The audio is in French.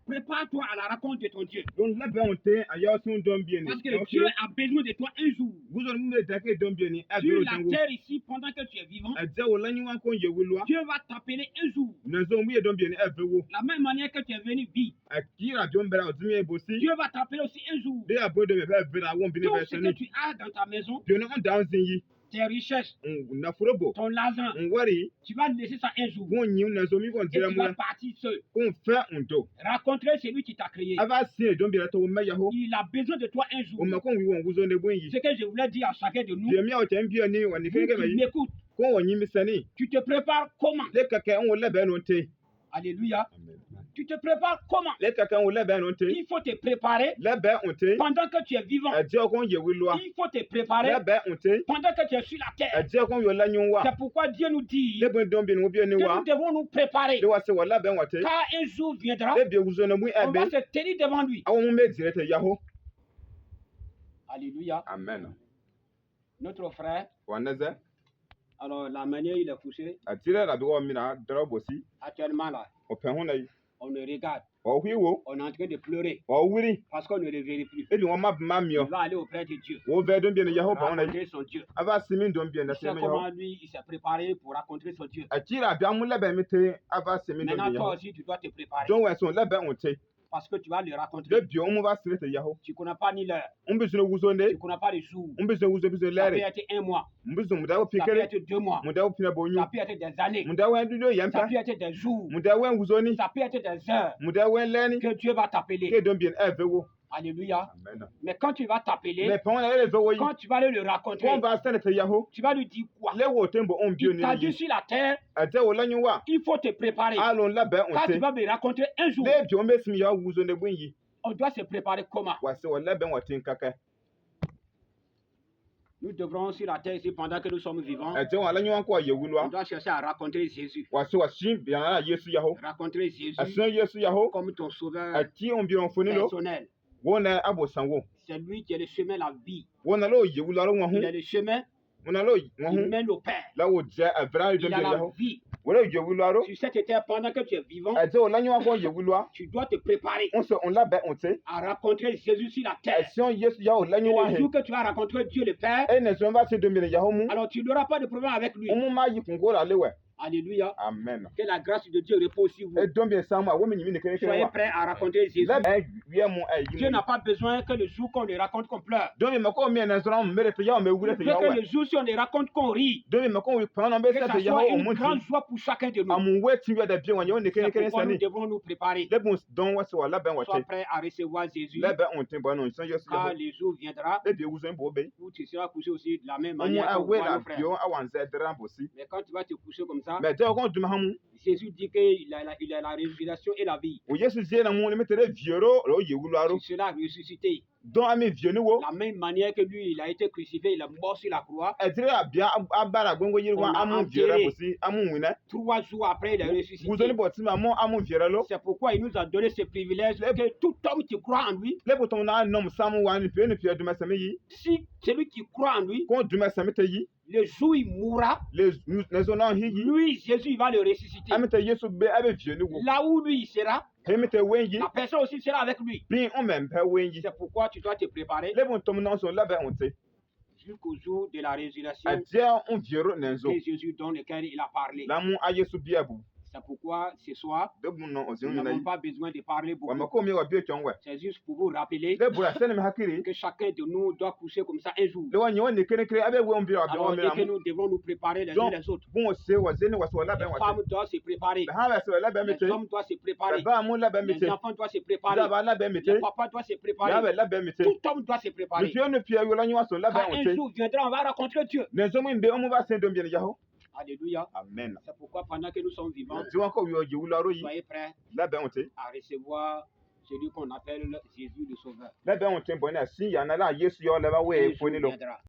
prépare-toi à la rencontre de ton Dieu. Donc labɛn o tɛ a y'aw sun dɔn biɲɛ Parce que Dieu a besoin de toi un jour. Vous avez mis d'accord dɔn biɲɛ ni a Sur bɛrɛ o la tango. terre ici, pendant que tu es vivant, A jɛ o la ɲuman ko ye wulwa. Dieu va t'appeler un jour. Nazo mu ye dɔn biɲɛ ni a bɛ wo. La même manière que tu es venu vivre, A kira jɔn bɛrɛ o tumi ye bosi. Dieu va t'appeler aussi un jour. De a bɔ de bɛ bɛrɛ a wɔn bi ne Tout bɛ ce que sɛni. tu as dans ta maison, Biɲɛ on dan zin yi. tes richesses, Nafolo bɔ. ton argent, Wari tu vas laisser ça un jour. ko ɲi nazo mi ko Et dira tu mu vas partir seul. ko fɛ un do. Rencontrer celui qui t'a créé. A b'a se dɔn biɲɛ to mɛ yaho. Il a besoin de toi un jour. O ma ko wi wɔn wuzo ne bo yi. Ce que je voulais dire à chacun de nous, Biɲɛ mi a o tɛ n biɲɛ ni wa ni vous kɛnɛ kɛ qui yi. m'écoutes, Ko wɔn ɲi misɛnni. tu te prépares comment? Le ka kɛ n wo labɛn n'o tɛ. Alléluia. Tu te prépares comment? Le ka kɛ n wo labɛn n'o tɛ. Il faut te préparer Labɛn o tɛ. pendant que tu es vivant. A jɛ ko n ye wulwa. Il faut te préparer Labɛn o tɛ. pendant que tu es sur la A terre. jɛ ko n yo la ɲun wa. C'est pourquoi Dieu nous dit Le bon dɔn biɲɛ ni wo biɲɛ ni que wa. nous devons nous préparer. De wa se wa labɛn wa tɛ. Car un jour viendra, Le biɲɛ wuzo na mu on va ɛbɛ. se tenir devant lui. Awo mun bɛ zire tɛ yaho. Alléluia. Amen. Notre frère, Wa nɛzɛ. alors la manière il est couché, A tire la dɔgɔ min na dɔrɔ bosi. actuellement là, O pɛn hun na yi. on le regarde. Wa hui wo. On est en train de pleurer Wa wuri. parce qu'on ne le verra plus. E bi wɔn ma Il miɔ. va aller auprès de Dieu, Wo vɛ dɔn biɲɛ ni yaho pɛn hun na yi. rencontrer son Dieu. A b'a simi dɔn biɲɛ na Tu sais se mi comment yaho. lui, il s'est préparé pour rencontrer son Dieu. A tire a bi an mun labɛn mi tɛ. A b'a simi dɔn Maintenant, biɲɛ toi yaho. aussi, tu dois te préparer Dɔn wɛ sɔn labɛn o tɛ. parce que tu vas le Le rencontrer. biɲɛ o mun b'a sire tɛ yaho. Tu ne connais pas ni l'heure, Un bi sɔn wuzo ne. tu ne connais pas le jour. Un bi sɔn wuzo bi sɔn Ça peut lɛri. être un mois, Un bi sɔn mudawo ça peut pikiri. être 2 mois, Mudawo pina bonyu. ça peut être des années, Mudawo en dudo ça yampa. peut être des jours, Mudawo en wuzoni. ça peut être des heures Mudawo en leni. que Dieu va t'appeler. Ke don bien vewo. Alléluia. Amen. Mais quand tu vas t'appeler, Mais pendant les vewo yi. quand tu vas aller le rencontrer, Kon va sene te yaho. tu vas lui dire quoi? Le wo tembo on bio Il t'a dit ni. sur la terre, Ate wo lanyu wa. il faut te préparer. Alon la ben on Quand tu te. vas me rencontrer un jour, Le bio me simi ya wuzo ne bun yi. on doit se préparer comment? Wa se wo la ben wa tin kaka. Nous devrons sur la terre ici pendant que nous sommes vivants. Ate wa lanyu an ko ye On wulwa. doit chercher à rencontrer Jésus. Wa se wa shin bien na Yesu yaho. Rencontrer Jésus Asan Yesu yaho. comme ton sauveur Ati on bio on foni lo. personnel. Wona abo sanwo. C'est lui qui est le chemin, la vie. Wona lo ye wulwa lo Il est hu. le chemin Wona lo qui hu. mène au Père. La wo je avra Il don a bien la yaho. vie. Wona ye wulwa ro. Sur cette terre, pendant que tu es vivant, Ate wo lanyu an ko ye wulwa. tu dois te préparer On la ben on te. à rencontrer Jésus sur la terre. Asan Yesu yaho lanyu wa Et le he. jour que tu vas rencontrer Dieu le Père, E ne so ba se don bien yaho mu. alors tu n'auras pas de problème avec lui. Omu ma yi kungo la lewe. Alléluia. Amen. Que la grâce de Dieu repose sur vous. E don bien samu awo mi nyimi ne kene kene Soyez wa. prêts à rencontrer Jésus. La ben wiye mu Dieu yi. n'a pas besoin que le jour qu'on le raconte qu'on pleure. Don bien mako mi na so na mere te yaho me Il wure veut te yaho. que le jour si on le raconte qu'on rit. Don bien mako wi pan na be Que se ça te yaho soit o une mun grande ti. joie pour chacun de nous. Amu we ti wi da bien wa ne C'est kene kene pourquoi nous sani. devons nous préparer. Le bon don wa se wa la ben wa Sois te. prêt à recevoir Jésus. La ben on te bon non so Yesu Car yaho. le jour viendra E bi wuzo bo be. où tu seras couché aussi de la même Omu manière a que we voit la nos frères. bio awan ze dran bosi. Mais quand tu vas te coucher comme ça, Mais de ko dum hamu. Jésus dit qu'il a la résurrection et la vie. O Yesu je na mu ne metere viero lo ye wulwa ro. Tu seras ressuscité. Don ami vienu wo. De la même manière que lui, il a été crucifié, il est mort sur la croix. Etire abia abara gongo yirwa On a amu viera enterré. bosi amu wina. 3 jours après, il est Wuzoni ressuscité. botima mo amu viera lo. C'est pourquoi il nous a donné ce privilège que tout homme qui croit en lui, Le boton na nom samu wa ni pe duma sami yi. si celui qui croit en lui, Ko duma sami te yi. le jour où il mourra, Les zona hi yi. lui, Jésus, il va le ressusciter. Amete Yesu be abe vienu wo. Là où lui il sera, Hemete wenji. la personne aussi sera avec lui. Bin on même pe wenji. C'est pourquoi tu dois te préparer Le boton na so labe on te. jusqu'au jour de la résurrection Adia on viero nenzo. que Jésus dans lequel il a parlé. Lamu ayesu biabu. C'est pourquoi ce soir, De mun no nous ozun na n'avons yi. pas besoin de parler Wa beaucoup. mako mi wa bi chonwe. C'est juste pour vous rappeler Le bura sene me hakiri. que chacun de nous doit coucher comme ça un jour. Le wa nyo ne kene kere abe we on bi abi Alors, on et que me. nous devons nous préparer les uns Donc, les autres. bon se wa zene wa so labe Les wa te. femmes doivent se préparer. Ha wa so labe Les mete. hommes doivent se préparer. Ba mu labe Les mete. enfants doivent se préparer. Daba labe Les mete. papas doivent se Ya préparer. be labe mete. Tout homme doit se préparer. Monsieur ne pia yo la nyo so labe Car on un te. jour viendra, on va rencontrer Dieu. Ne zo mu mbe on va se don bien yaho. Alléluia. Amen. C'est pourquoi pendant que nous sommes vivants, Ti wan ko yo ji wularo yi. soyez prêts Labe on te. à recevoir celui qu'on appelle Jésus le Sauveur. Labe on te bon na si ya na la Yesu yo labe Un we jour foni lo. viendra.